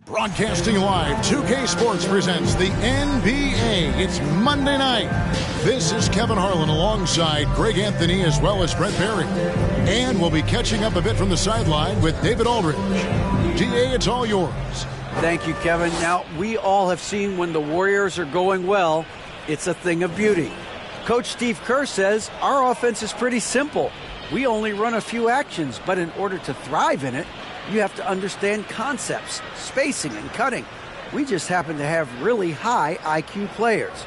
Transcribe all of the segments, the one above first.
Broadcasting live, 2K Sports presents the NBA. It's Monday night. This is Kevin Harlan alongside Greg Anthony as well as Brett Perry. And we'll be catching up a bit from the sideline with David Aldridge. DA, it's all yours. Thank you, Kevin. Now, we all have seen when the Warriors are going well, it's a thing of beauty. Coach Steve Kerr says our offense is pretty simple. We only run a few actions, but in order to thrive in it, you have to understand concepts, spacing, and cutting. We just happen to have really high IQ players.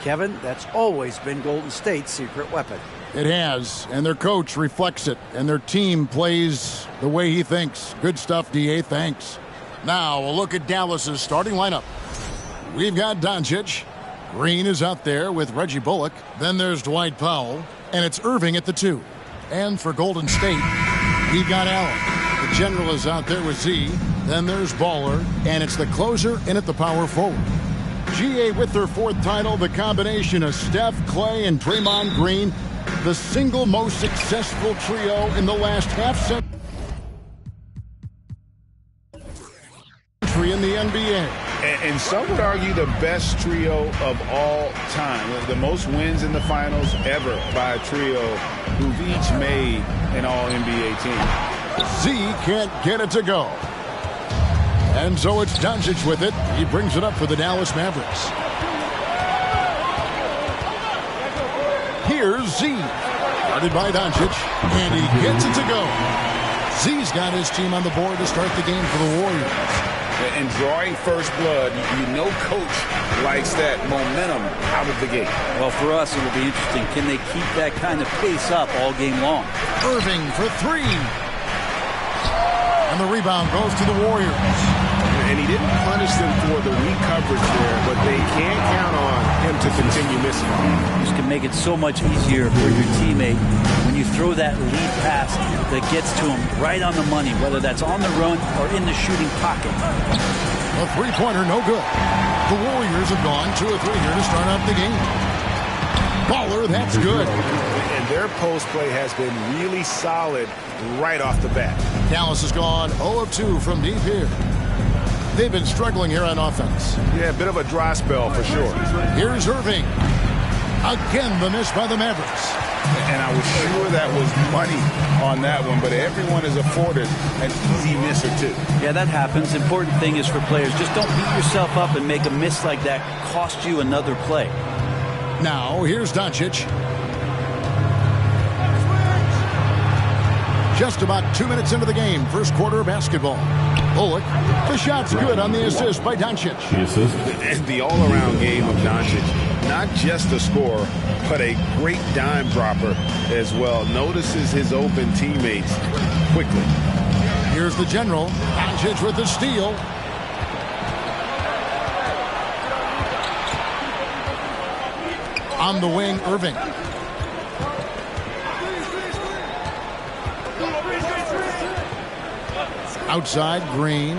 Kevin, that's always been Golden State's secret weapon. It has, and their coach reflects it, and their team plays the way he thinks. Good stuff, DA, thanks. Now, a look at Dallas's starting lineup. We've got Doncic. Green is out there with Reggie Bullock. Then there's Dwight Powell, and it's Irving at the 2. And for Golden State, we've got Allen. The general is out there with Z. Then there's Baller, and it's the closer in at the power forward. GA with their 4th title, the combination of Steph, Clay, and Draymond Green, the single most successful trio in the last half century in the NBA. And some would argue the best trio of all time. The most wins in the finals ever by a trio who've each made an All-NBA team. Z can't get it to go. And so it's Doncic with it. He brings it up for the Dallas Mavericks. Here's Z. Started by Doncic, and he gets it to go. Z's got his team on the board to start the game for the Warriors. And drawing first blood, you know coach likes that momentum out of the gate. Well, for us, it'll be interesting. Can they keep that kind of pace up all game long? Irving for 3. And the rebound goes to the Warriors. And he didn't punish them for the weak coverage there, but they can't count on him to continue missing. This can make it so much easier for your teammate when you throw that lead pass that gets to him right on the money, whether that's on the run or in the shooting pocket. A three-pointer, no good. The Warriors have gone 2 of 3 here to start off the game. Baller, that's good. And their post play has been really solid right off the bat. Dallas has gone 0 of 2 from deep here. They've been struggling here on offense. Yeah, a bit of a dry spell for sure. Here's Irving. Again, the miss by the Mavericks. And I was sure that was money on that one, but everyone is afforded an easy miss or two. Yeah, that happens. Important thing is for players, just don't beat yourself up and make a miss like that cost you another play. Now, here's Doncic. Just about 2 minutes into the game, first quarter of basketball. Bullock, the shot's good on the assist by Doncic. And the all-around game of Doncic, not just a scorer, but a great dime dropper as well. Notices his open teammates quickly. Here's the general, Doncic with the steal. On the wing, Irving. Outside, Green.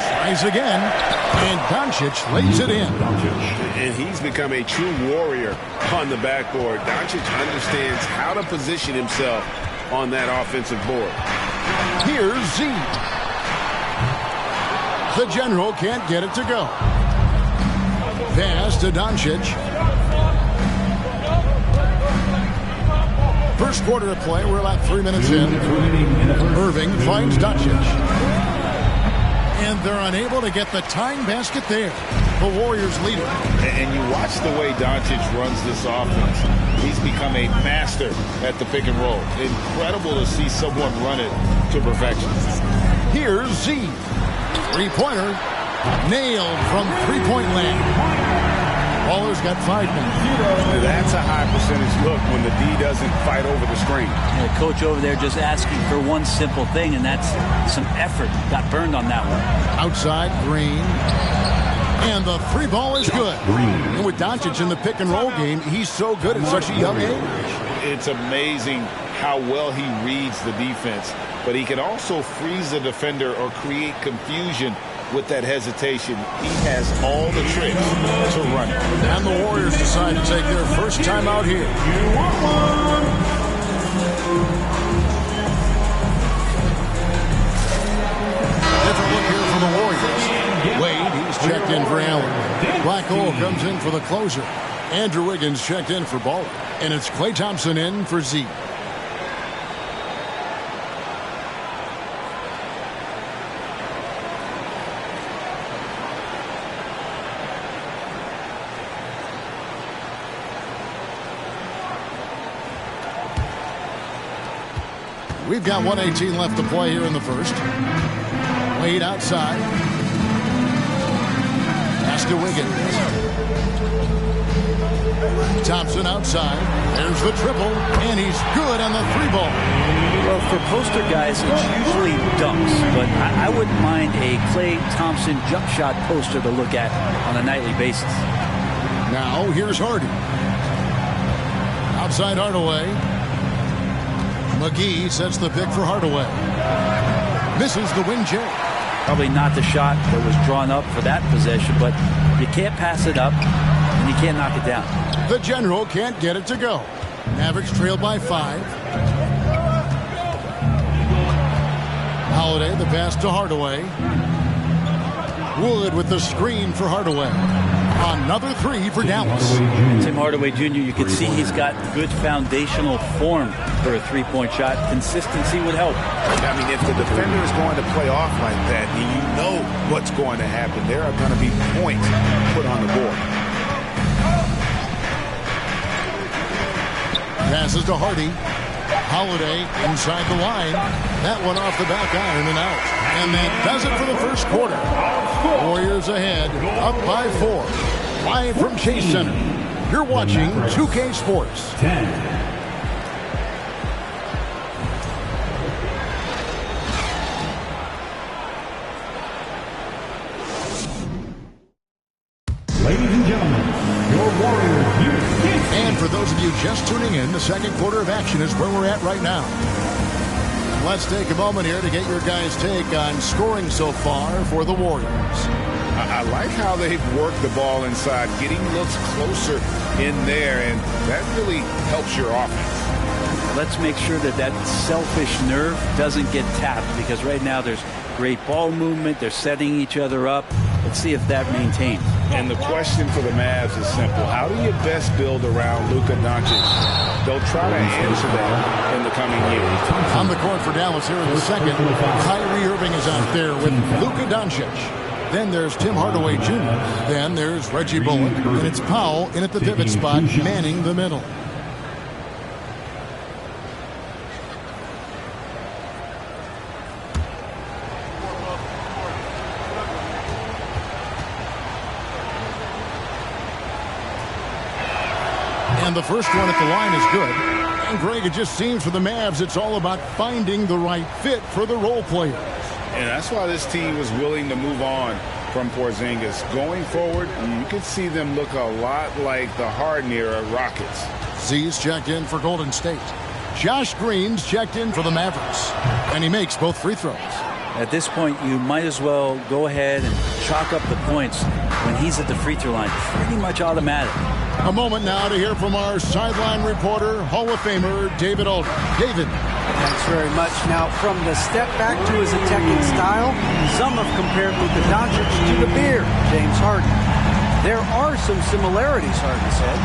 Tries again. And Doncic lays it in. And he's become a true warrior on the backboard. Doncic understands how to position himself on that offensive board. Here's Z. The general can't get it to go. Pass to Doncic. First quarter of play, we're about 3 minutes in. Irving finds Doncic. And they're unable to get the tying basket there. The Warriors lead it. And you watch the way Doncic runs this offense. He's become a master at the pick and roll. Incredible to see someone run it to perfection. Here's Z. Three-pointer. Nailed from three-point land. Baller's got 5 minutes. That's a high percentage look when the D doesn't fight over the screen. The coach over there just asking for one simple thing, and that's some effort. Got burned on that one. Outside, Green. And the 3 ball is good. And with Doncic in the pick and roll game, he's so good at such a young age. It's amazing how well he reads the defense, but he can also freeze the defender or create confusion with that hesitation. He has all the tricks to run it. And the Warriors decide to take their first time out here. Different look here from in for Allen. Black Hole comes in for the closer. Andrew Wiggins checked in for Ball. And it's Klay Thompson in for Z. We've got 1:18 left to play here in the first. Wade outside. Pass to Wiggins. Thompson outside. There's the triple, and he's good on the three ball. Well, for poster guys, it's usually dunks, but I wouldn't mind a Klay Thompson jump shot poster to look at on a nightly basis. Now, here's Hardy. Outside Hardaway. McGee sets the pick for Hardaway. Misses the wing J. Probably not the shot that was drawn up for that possession, but you can't pass it up, and you can't knock it down. The General can't get it to go. Mavericks trailed by 5. Holiday, the pass to Hardaway. Wood with the screen for Hardaway. Another three for Dallas. Tim Hardaway Jr., you can see he's got good foundational form for a three-point shot. Consistency would help. I mean, if the defender is going to play off like that, then you know what's going to happen. There are going to be points put on the board. Passes to Hardy. Holiday inside the line. That one off the back iron and out. And that does it for the first quarter. Warriors ahead, up by 4. Live from Chase Center. You're watching 2K Sports. 10. Ladies and gentlemen, your Warriors here. And for those of you just tuning in, the second quarter of action is where we're at right now. Let's take a moment here to get your guys' take on scoring so far for the Warriors. I like how they've worked the ball inside, getting looks closer in there, and that really helps your offense. Let's make sure that that selfish nerve doesn't get tapped, because right now there's great ball movement. They're setting each other up. Let's see if that maintains. And the question for the Mavs is simple. How do you best build around Luka Doncic? They'll try to answer that in the coming years. On the court for Dallas here in the second, Kyrie Irving is out there with Luka Doncic. Then there's Tim Hardaway Jr. Then there's Reggie Bullock. And it's Powell in at the pivot spot, manning the middle. And the first one at the line is good. And Greg, it just seems for the Mavs, it's all about finding the right fit for the role players. And that's why this team was willing to move on from Porzingis. Going forward, you can see them look a lot like the Harden-era Rockets. Z's checked in for Golden State. Josh Green's checked in for the Mavericks. And he makes both free throws. At this point, you might as well go ahead and chalk up the points when he's at the free throw line. Pretty much automatic. A moment now to hear from our sideline reporter, Hall of Famer David Aldridge. David. Thanks very much. Now, from the step back to his attacking style, some have compared Luka Doncic to the beard, James Harden. There are some similarities, Harden said.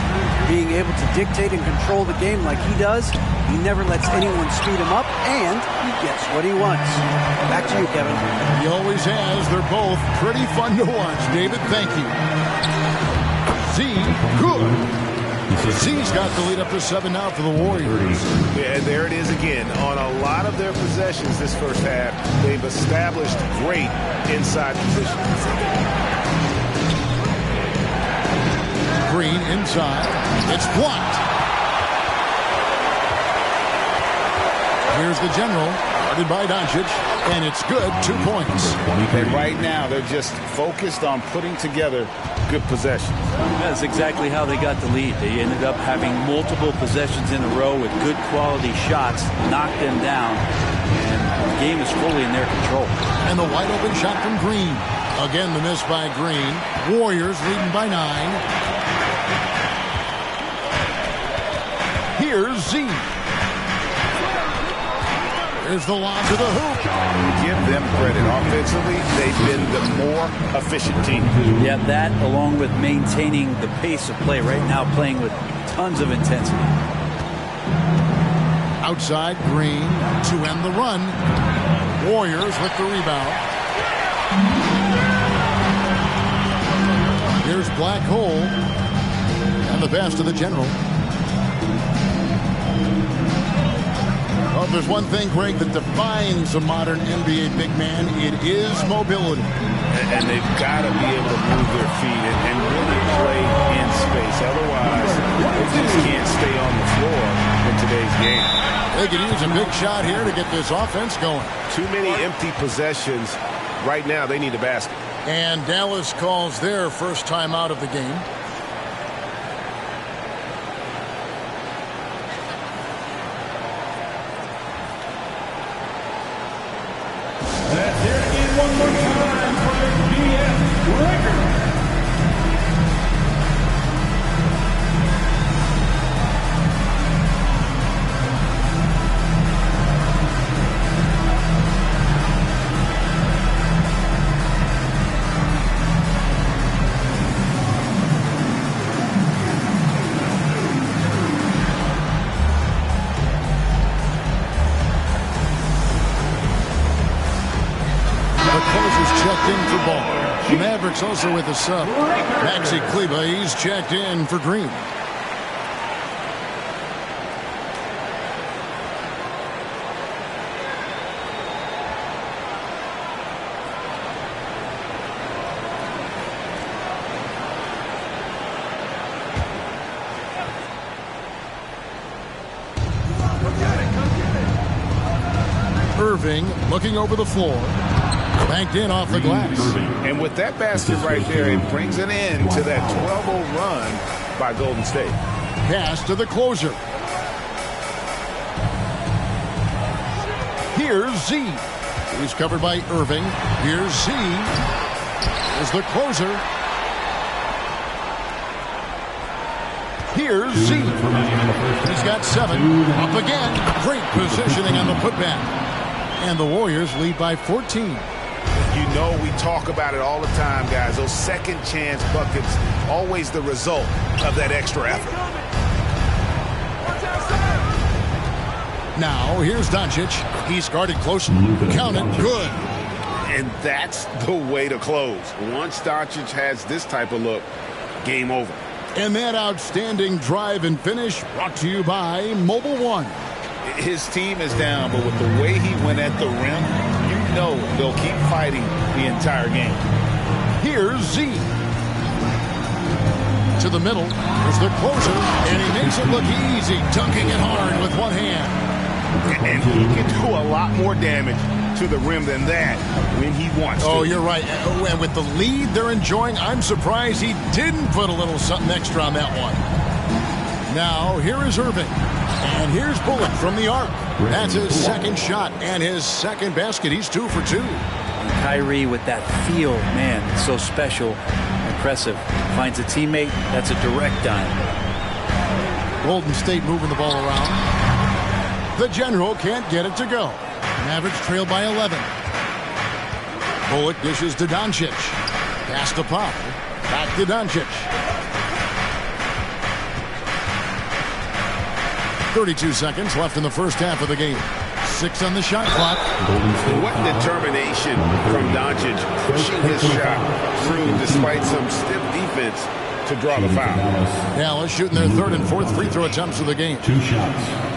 Being able to dictate and control the game like he does, he never lets anyone speed him up, and he gets what he wants. Back to you, Kevin. He always has. They're both pretty fun to watch. David, thank you. Z, good. Z's got the lead up to 7 now for the Warriors. Yeah, there it is again. On a lot of their possessions this first half, they've established great inside positions. Green inside. It's blocked. Here's the General, guarded by Doncic, and it's good. 2 points. And right now, they're just focused on putting together good possessions. That's exactly how they got the lead. They ended up having multiple possessions in a row with good quality shots, knocked them down, and the game is fully in their control. And the wide open shot from Green. Again, the miss by Green. Warriors leading by 9. Here's Z. Here's the lob to the hoop. Give them credit. Offensively, they've been the more efficient team. Yeah, that along with maintaining the pace of play right now, playing with tons of intensity. Outside, Green to end the run. Warriors with the rebound. Here's Black Hole. And the pass to the general. Well, if there's one thing, Greg, that defines a modern NBA big man, it is mobility. And they've got to be able to move their feet and really play in space. Otherwise, they just can't stay on the floor in today's game. They could use a big shot here to get this offense going. Too many empty possessions. Right now, they need a basket. And Dallas calls their first time out of the game. That's it again one more time for the BS record. Checked in for Ball. The Mavericks also with a sub. Maxi Kleber, he's checked in for Green. Irving looking over the floor. Banked in off the glass. And with that basket right there, it brings an end to that 12-0 run by Golden State. Pass to the closer. Here's Z. He's covered by Irving. Here's Z. Here's the closer. Here's Z. He's got 7. Up again. Great positioning on the putback. And the Warriors lead by 14. You know we talk about it all the time, guys. Those second chance buckets, always the result of that extra effort. Now, here's Doncic. He's guarded close. Count it. Good. And that's the way to close. Once Doncic has this type of look, game over. And that outstanding drive and finish brought to you by Mobile One. His team is down, but with the way he went at the rim, you know they'll keep fighting the entire game. Here's Z. To the middle. Here's the closer. And he makes it look easy, dunking it hard with one hand. And he can do a lot more damage to the rim than that when he wants to. Oh, you're right. And with the lead they're enjoying, I'm surprised he didn't put a little something extra on that one. Now, here is Irving. And here's Bullock from the arc. That's his second shot and his second basket. He's 2 for 2. And Kyrie with that feel, man, it's so special, impressive. Finds a teammate, that's a direct dime. Golden State moving the ball around. The general can't get it to go. Mavericks trail by 11. Bullock dishes to Doncic. Pass to Pop. Back to Doncic. 32 seconds left in the first half of the game. 6 on the shot clock. What determination from Doncic, pushing his shot through despite some stiff defense to draw the foul. Dallas shooting their third and fourth free throw attempts of the game. 2 shots.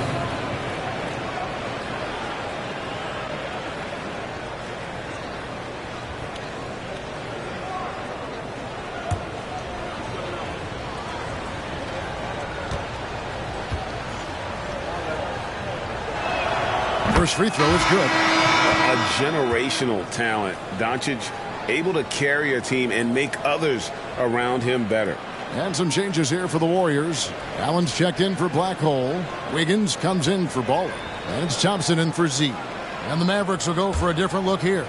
First free throw is good. A generational talent. Doncic able to carry a team and make others around him better. And some changes here for the Warriors. Allen's checked in for Black Hole. Wiggins comes in for Ball. And it's Thompson in for Z. And the Mavericks will go for a different look here.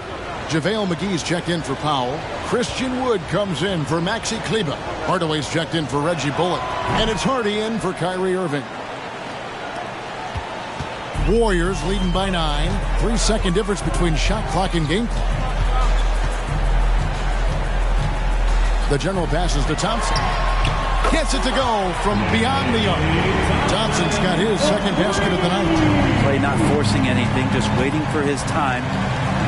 JaVale McGee's checked in for Powell. Christian Wood comes in for Maxi Kleber. Hardaway's checked in for Reggie Bullock. And it's Hardy in for Kyrie Irving. Warriors leading by 9. 3-second difference between shot clock and game clock. The general passes to Thompson. Gets it to go from beyond the arc. Thompson's got his second basket of the night. Clay not forcing anything, just waiting for his time,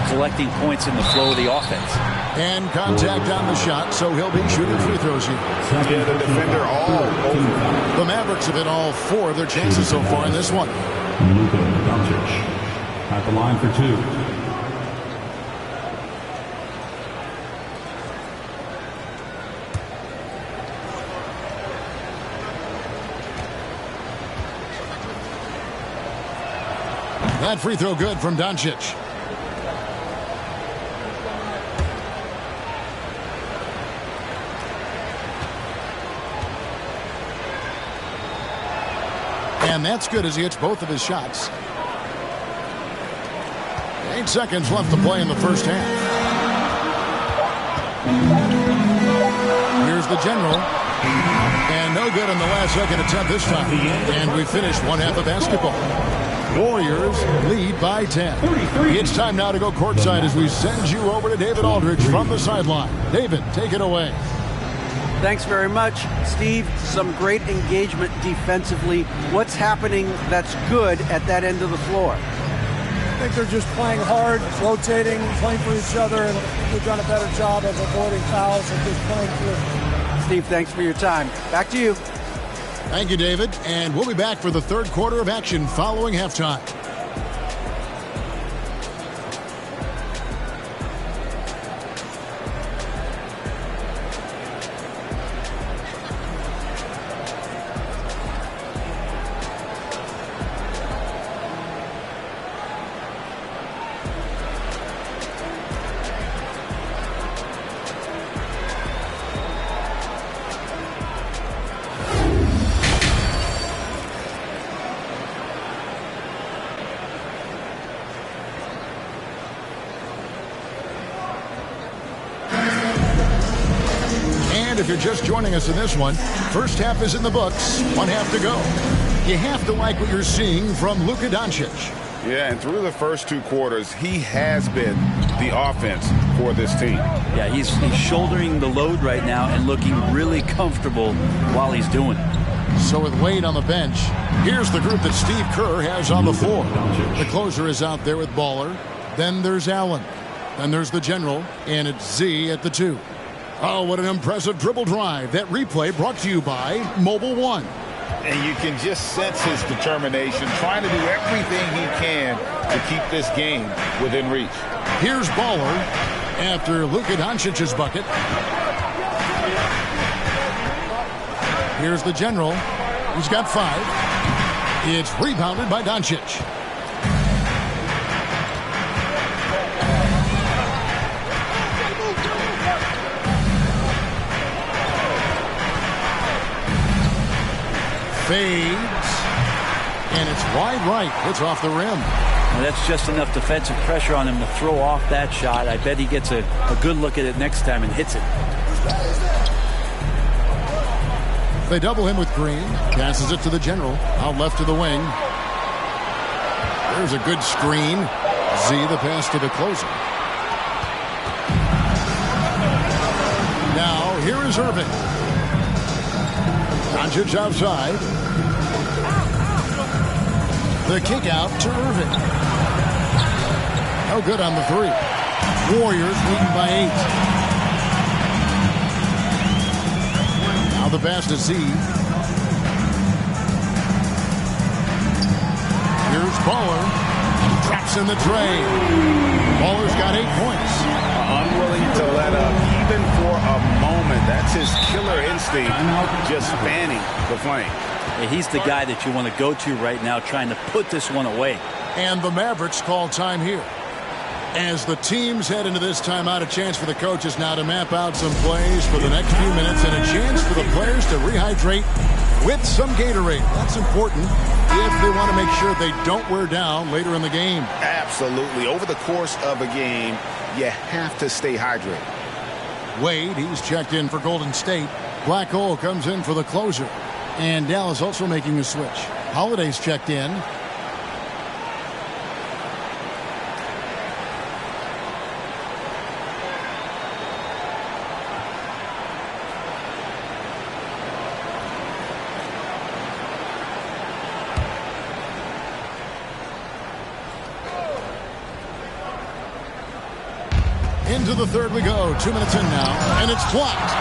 collecting points in the flow of the offense. And contact on the shot, so he'll be shooting free throws here. Yeah, the defender all over. The Mavericks have hit all 4 of their chances so far in this one. Luka Doncic at the line for 2. That free throw good from Doncic. And that's good as he hits both of his shots. 8 seconds left to play in the first half. Here's the general. And no good on the last second attempt this time. And we finished one half of basketball. Warriors lead by 10. It's time now to go courtside as we send you over to David Aldridge from the sideline. David, take it away. Thanks very much, Steve. Some great engagement defensively. What's happening that's good at that end of the floor? I think they're just playing hard, rotating, playing for each other, and they've done a better job of avoiding fouls and just playing through. Steve, thanks for your time. Back to you. Thank you, David. And we'll be back for the third quarter of action following halftime. If you're just joining us in this one, first half is in the books, one half to go. You have to like what you're seeing from Luka Doncic. Yeah, and through the first 2 quarters, he has been the offense for this team. Yeah, he's shouldering the load right now and looking really comfortable while he's doing it. So with Wade on the bench, here's the group that Steve Kerr has on the floor. The closer is out there with Baller. Then there's Allen. Then there's the general, and it's Z at the 2. Oh, what an impressive dribble drive. That replay brought to you by Mobile One. And you can just sense his determination, trying to do everything he can to keep this game within reach. Here's Baller after Luka Doncic's bucket. Here's the general. He's got 5. It's rebounded by Doncic. Fades, and it's wide right. It's off the rim. Now that's just enough defensive pressure on him to throw off that shot. I bet he gets a good look at it next time and hits it. They double him with Green. Passes it to the general. Out left to the wing. There's a good screen. Z the pass to the closer. Now here is Irving. Doncic outside. The kick out to Irving. No good on the 3. Warriors leading by 8. Now the pass to Z. Here's Baller. Traps in the tray. Baller's got 8 points. Unwilling to let up even for a moment. That's his killer instinct, just fanning the flame. He's the guy that you want to go to right now, trying to put this one away. And the Mavericks call time here. As the teams head into this timeout, a chance for the coaches now to map out some plays for the next few minutes and a chance for the players to rehydrate with some Gatorade. That's important if they want to make sure they don't wear down later in the game. Absolutely. Over the course of a game, you have to stay hydrated. Wade, he's checked in for Golden State. Black Hole comes in for the closer. And Dallas also making a switch. Holiday's checked in. Into the third we go. 2 minutes in now, and it's blocked.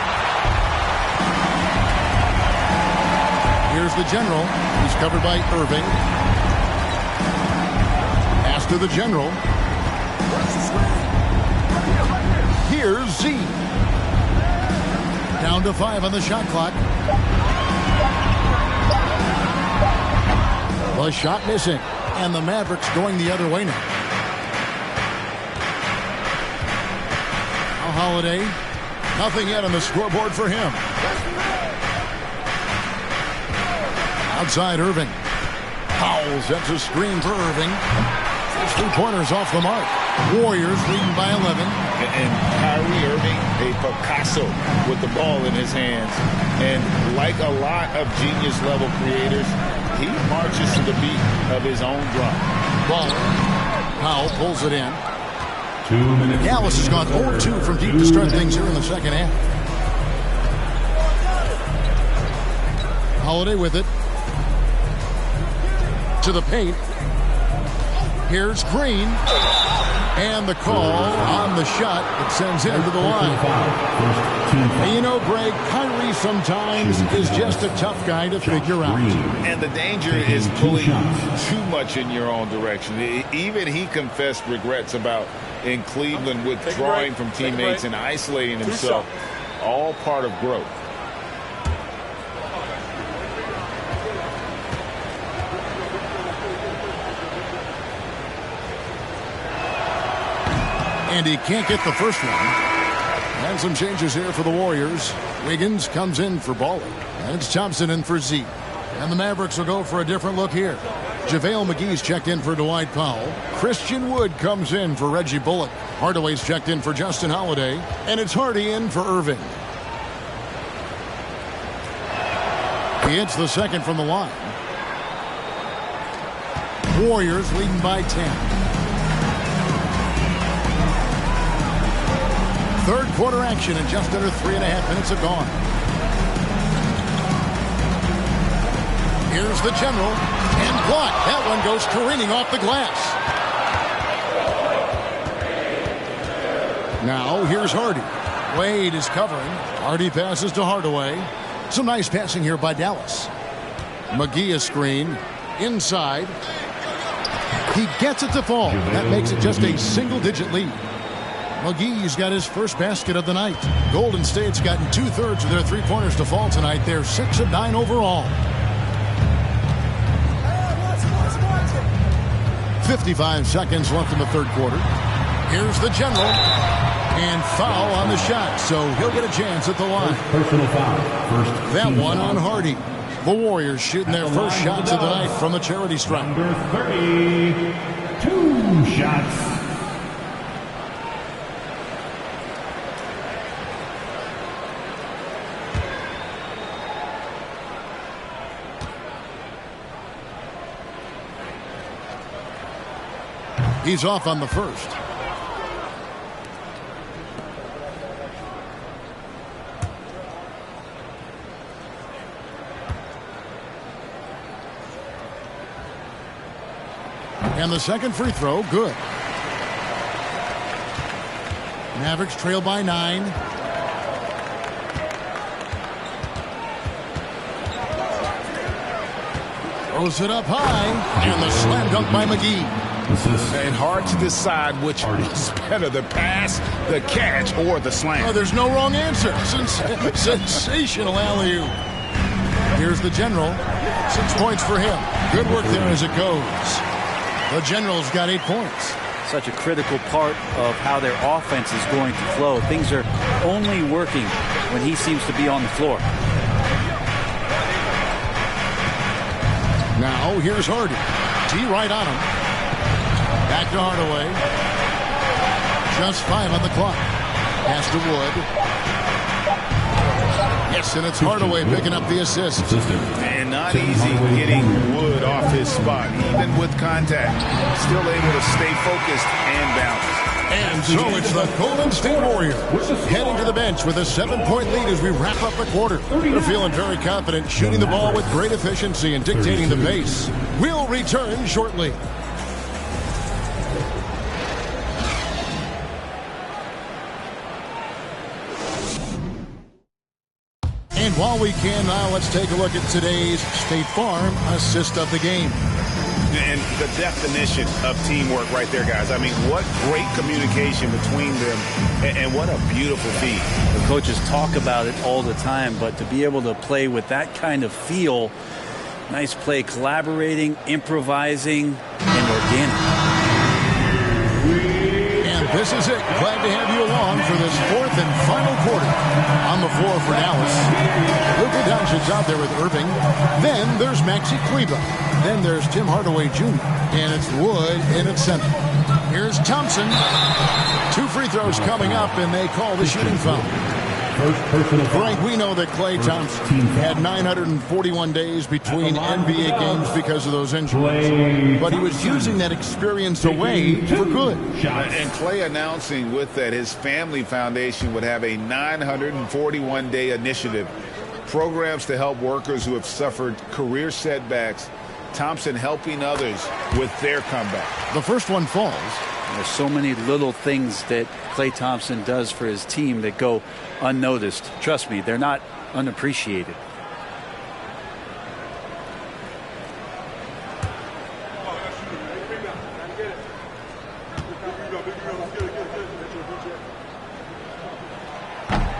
Here's the general. He's covered by Irving. Pass to the general. Here's Z. Down to 5 on the shot clock. The shot missing. And the Mavericks going the other way now. Now Holiday. Nothing yet on the scoreboard for him. Outside Irving. Powell sets a screen for Irving. 3-pointers off the mark. Warriors leading by 11. And Kyrie Irving, a Picasso with the ball in his hands. And like a lot of genius-level creators, he marches to the beat of his own drum. Ball. Powell pulls it in. 2 minutes. Dallas has gone 0-2 from deep to start things here in the second half. Holiday with it. To the paint. Here's Green. And the call on the shot that sends him to the line. And you know, Greg, Kyrie sometimes is just a tough guy to figure out. And the danger is pulling too much in your own direction. Even he confessed regrets about in Cleveland withdrawing from teammates and isolating himself. All part of growth. And he can't get the first one. And some changes here for the Warriors. Wiggins comes in for Baller. And it's Thompson in for Z. And the Mavericks will go for a different look here. JaVale McGee's checked in for Dwight Powell. Christian Wood comes in for Reggie Bullock. Hardaway's checked in for Justin Holiday. And it's Hardy in for Irving. He hits the second from the line. Warriors leading by 10. Third quarter action, and just under 3.5 minutes have gone. Here's the general, and blocked. That one goes careening off the glass. Now here's Hardy. Wade is covering. Hardy passes to Hardaway. Some nice passing here by Dallas. McGee is screen. Inside. He gets it to fall. That makes it just a single-digit lead. McGee's got his first basket of the night. Golden State's gotten 2/3 of their three-pointers to fall tonight. They're 6 of 9 overall. 55 seconds left in the third quarter. Here's the general. And foul on the shot, so he'll get a chance at the line. Personal foul. First that one on Hardy. The Warriors shooting their first shots of the night from the charity stripe. Number 30, 2 shots. He's off on the first. And the second free throw, good. Mavericks trail by 9. Throws it up high, and the slam dunk by McGee. And hard to decide which is better, the pass, the catch, or the slam. Oh, there's no wrong answer. Sensational alley-oop. Here's the general. 6 points for him. Good work there as it goes. The general's got 8 points. Such a critical part of how their offense is going to flow. Things are only working when he seems to be on the floor. Now here's Hardy. T right on him. Back to Hardaway. Just 5 on the clock. Pass to Wood. Yes, and it's Hardaway picking up the assist. And not easy getting Wood off his spot, even with contact. Still able to stay focused and balanced. And so it's the Golden State Warriors heading to the bench with a 7-point lead as we wrap up the quarter. They're feeling very confident, shooting the ball with great efficiency and dictating the pace. We'll return shortly. While we can now, let's take a look at today's State Farm assist of the game. And the definition of teamwork right there, guys. I mean, what great communication between them, and what a beautiful feed. The coaches talk about it all the time, but to be able to play with that kind of feel, nice play, collaborating, improvising, and organic. And this is it. Glad to have you along for this fourth and final quarter. On the floor for Dallas, Luka Doncic's out there with Irving. Then there's Maxi Kleber. Then there's Tim Hardaway Jr. And it's Wood in at center. Here's Thompson. 2 free throws coming up, and they call the shooting foul. Frank, we know that Klay Thompson had 941 days between NBA games because of those injuries. But he was using that experience away for good. And Klay announcing with that his family foundation would have a 941-day initiative. Programs to help workers who have suffered career setbacks. Thompson helping others with their comeback. The first one falls. There's so many little things that Klay Thompson does for his team that go unnoticed. Trust me, they're not unappreciated.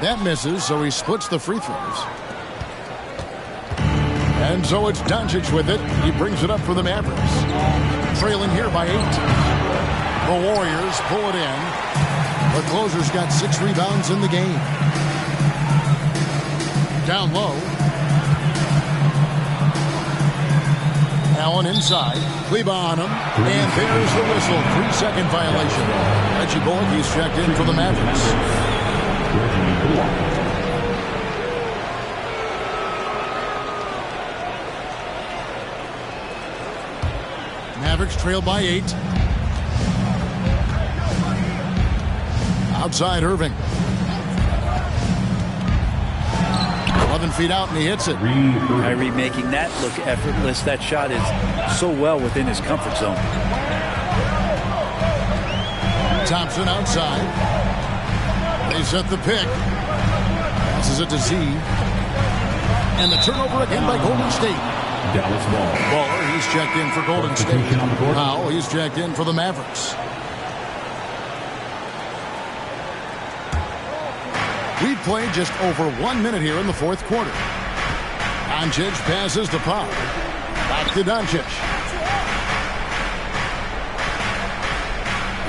That misses, so he splits the free throws. And so it's Doncic with it. He brings it up for the Mavericks. Trailing here by 8. The Warriors pull it in. The closer's got 6 rebounds in the game. Down low. Allen inside. Kleber on him. And there's the whistle. 3-second violation. Reggie Bullock, he's checked in for the Mavericks. Mavericks trail by 8. Outside Irving. 11 feet out, and he hits it. Kyrie making that look effortless. That shot is so well within his comfort zone. Thompson outside. They set the pick. Passes it to Z. And the turnover again by Golden State. Dallas ball. Baller, he's checked in for Golden State. Powell, he's checked in for the Mavericks. We've played just over 1 minute here in the fourth quarter. Doncic passes to Powell. Back to Doncic.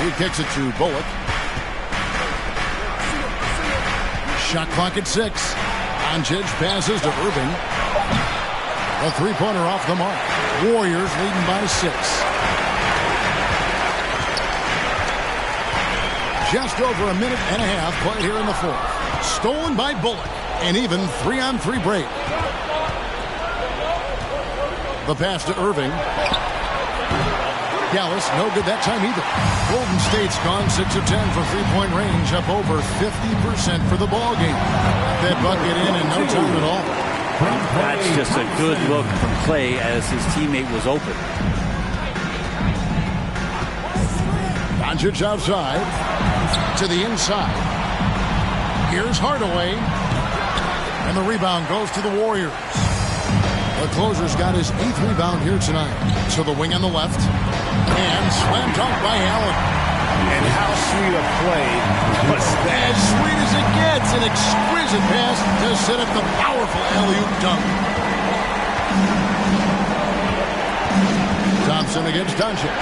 He kicks it to Bullock. Shot clock at 6. Doncic passes to Irving. A three-pointer off the mark. Warriors leading by 6. Just over a minute and a half played here in the fourth. Stolen by Bullock. An even 3-on-3 break. The pass to Irving. Dallas, no good that time either. Golden State's gone 6 of 10 for three-point range, up over 50% for the ball game. That bucket in no time at all. That's just a good look from Klay as his teammate was open. Doncic outside to the inside. Here's Hardaway. And the rebound goes to the Warriors. The closer's got his 8th rebound here tonight. To the wing on the left. And slam dunk by Allen. And how sweet a play was that? As sweet as it gets. An exquisite pass to set up the powerful alley-oop dunk. Thompson against Doncic.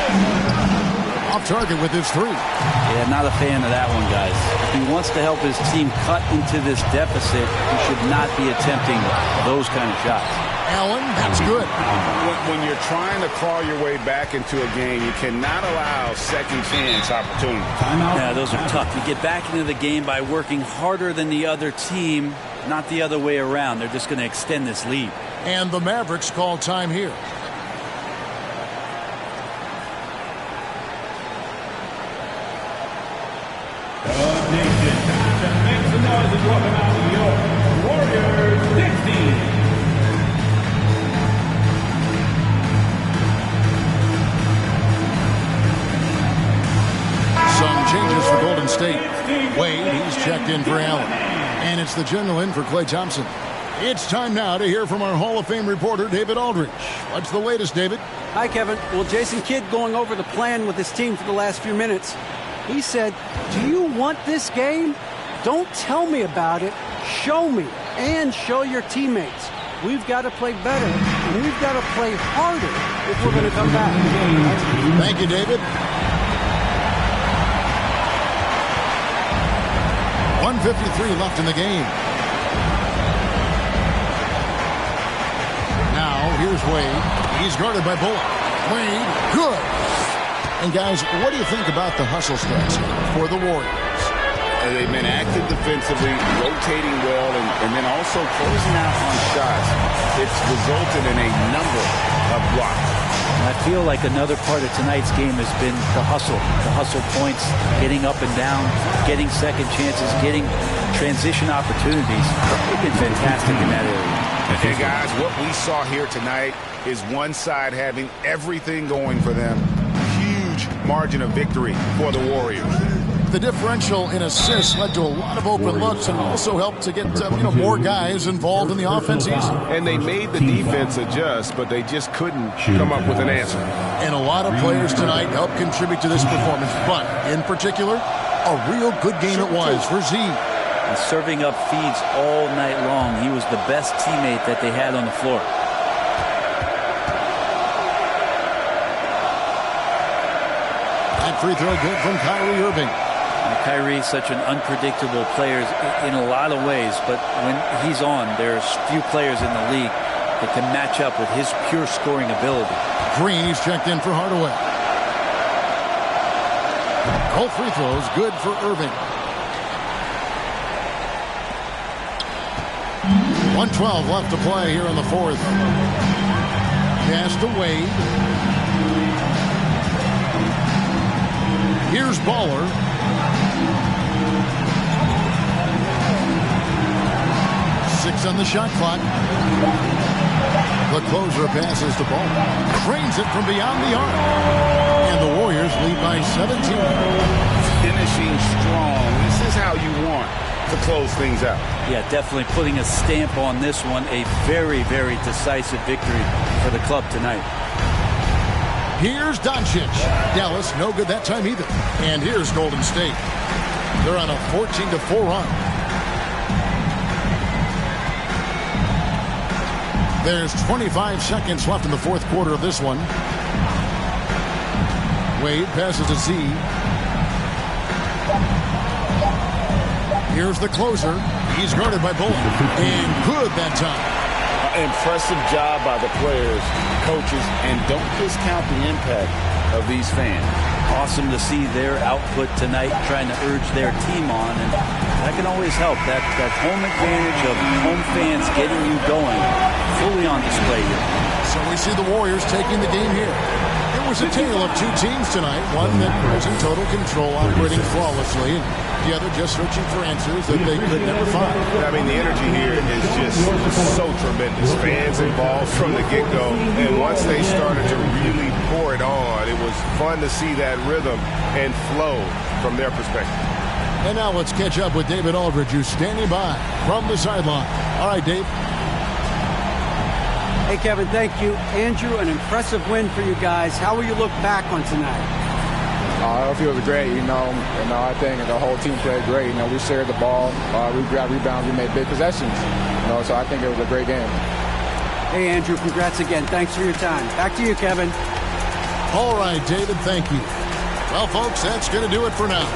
Off target with his 3. Yeah, not a fan of that one, guys. If he wants to help his team cut into this deficit, he should not be attempting those kind of shots. Allen, that's good. When you're trying to claw your way back into a game, you cannot allow second chance opportunities. Yeah, those are tough. You get back into the game by working harder than the other team, not the other way around. They're just going to extend this lead. And the Mavericks call time here. The nation has to make some noise and welcome out your Warriors 16. Some changes for Golden State. Wade, he's checked in for Allen. And it's the general in for Klay Thompson. It's time now to hear from our Hall of Fame reporter, David Aldridge. What's the latest, David? Hi, Kevin. Well, Jason Kidd going over the plan with his team for the last few minutes. He said, do you want this game? Don't tell me about it. Show me and show your teammates. We've got to play better, and we've got to play harder if we're going to come back. Thank you, David. 1:53 left in the game. Now, here's Wade. He's guarded by Bullock. Wade, good. And, guys, what do you think about the hustle stance for the Warriors? They've been active defensively, rotating well, and then also closing out on shots. It's resulted in a number of blocks. I feel like another part of tonight's game has been the hustle points, getting up and down, getting second chances, getting transition opportunities. They've been fantastic in that area. Hey, guys, what we saw here tonight is one side having everything going for them. Huge margin of victory for the Warriors. The differential in assists led to a lot of open looks and also helped to get more guys involved in the offense easy. And they made the defense adjust, but they just couldn't come up with an answer. And a lot of players tonight helped contribute to this performance, but in particular, a real good game it was for Z. And serving up feeds all night long. He was the best teammate that they had on the floor. That free throw good from Kyrie Irving. Kyrie's such an unpredictable player in a lot of ways, but when he's on, there's few players in the league that can match up with his pure scoring ability. Green, he's checked in for Hardaway. Both free throws good for Irving. 1:12 left to play here in the fourth. Pass to Wade. Here's Baller. Six on the shot clock. The closer passes the ball. Cranes it from beyond the arc. And the Warriors lead by 17. Finishing strong. This is how you want to close things out. Yeah, definitely putting a stamp on this one. A very, very decisive victory for the club tonight. Here's Doncic. Dallas, no good that time either. And here's Golden State. They're on a 14-4 run. There's 25 seconds left in the fourth quarter of this one. Wade passes to Z. Here's the closer. He's guarded by Bullock. And good that time. Impressive job by the players, coaches, and don't discount the impact of these fans. Awesome to see their output tonight, trying to urge their team on, and that can always help. That home advantage of home fans getting you going, fully on display here. So we see the Warriors taking the game here. It was a tale of two teams tonight, one that was in total control, operating flawlessly, and the other just searching for answers that they could never find. I mean, the energy here is just so tremendous. Fans involved from the get-go, and once they started to really pour it on, it was fun to see that rhythm and flow from their perspective. And now let's catch up with David Aldridge, who's standing by from the sideline. All right, Dave. Hey, Kevin, thank you. Andrew, an impressive win for you guys. How will you look back on tonight? I feel great, I think the whole team played great. We shared the ball, we grabbed rebounds, we made big possessions. So I think it was a great game. Hey, Andrew, congrats again. Thanks for your time. Back to you, Kevin. All right, David, thank you. Well, folks, that's going to do it for now.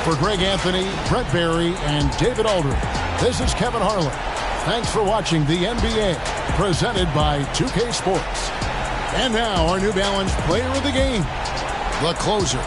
For Greg Anthony, Brett Barry, and David Aldridge, this is Kevin Harlan. Thanks for watching the NBA, presented by 2K Sports. And now, our New Balance player of the game, the closer.